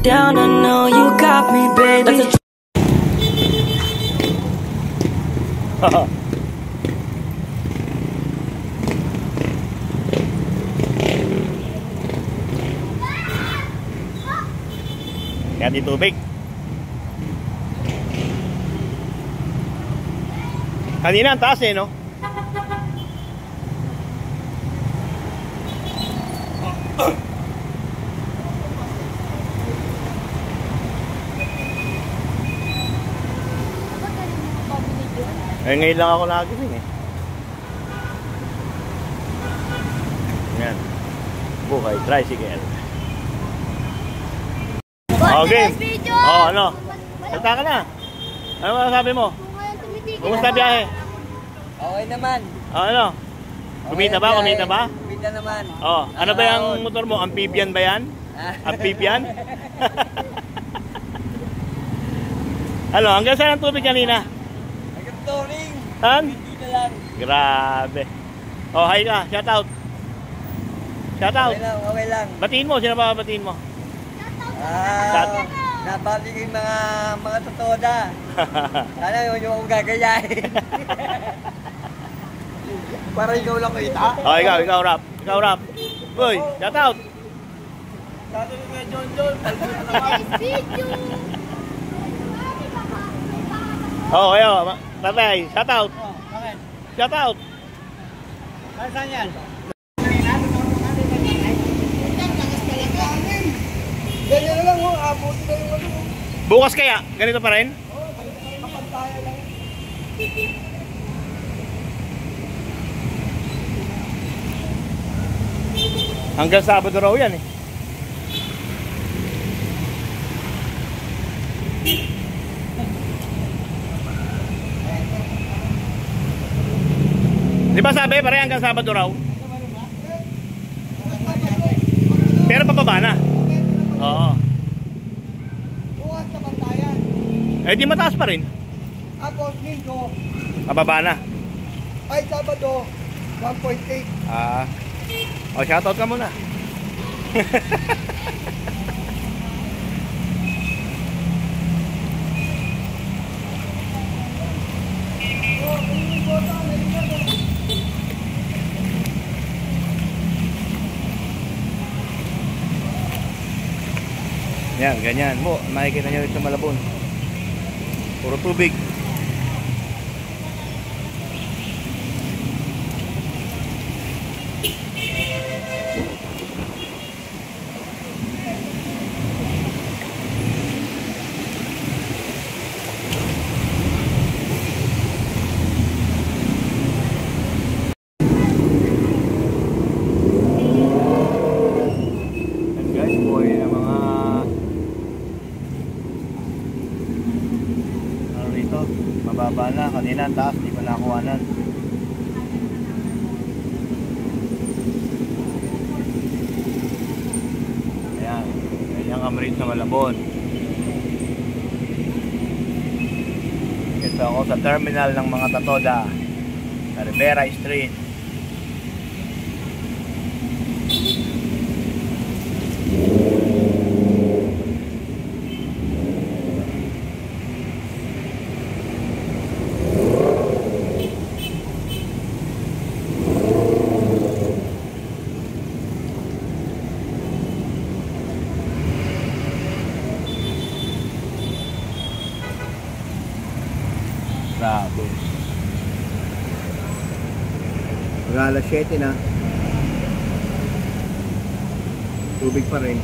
down, I know you got me, baby. Kaya di tubig. Kanina ang taas eh, no? Eh, ngayon lang ako nagising eh. Yan. Buhay, tricycle. Okay. Oh, ano? Salta ka na. Ano masasabi mo? Kumusta biyahe? Okay naman. Oh, ano? Kumita ba? Kumita ba? Kumita naman. Oh, ano ba yung motor mo? Amphibian ba yan? Amphibian? Ano? Hanggang saan ang tubig kanina? Hanggang touring. Han? Hindi na lang. Grabe. Oh, hi ka. Shout out. Shout out. Okay lang, okay lang. Batiin mo. Sino ba batiin mo? Nabati ko yung mga totoda. Sana yung gagayahin. Para ikaw lang kita. Oh, ikaw rap. Ikaw rap. Uy, shout out. Shout out kay John John. Oh, kayo. Tatay, shout out. Bakit? Shout out. Saan yan? Ganyan na lang ho, abuti na yung ano. Bukas kaya? Ganito pa rin? Oo, kapantaya lang. Hanggang Sabado raw yan eh. Di ba sabi pare hanggang Sabado raw? Pero pababa na. Oo. Bukas sa pantayan. Eh di mataas pa rin. Tapos Linggo, Pababa na. ay Sabado, 1.8. Ah. O shoutout ka muna. Yan, ganyan mo. Makikita nyo ito sa Malabon. Puro tubig. Mababa na, kanina ang taas, di ko nakuhanan. Ayan, ganyan kami rin sa Malabon. Ito ako sa terminal ng mga Tatoda sa Rivera Street. Grabe. Mag-alas 7 na. Tubig pa rin.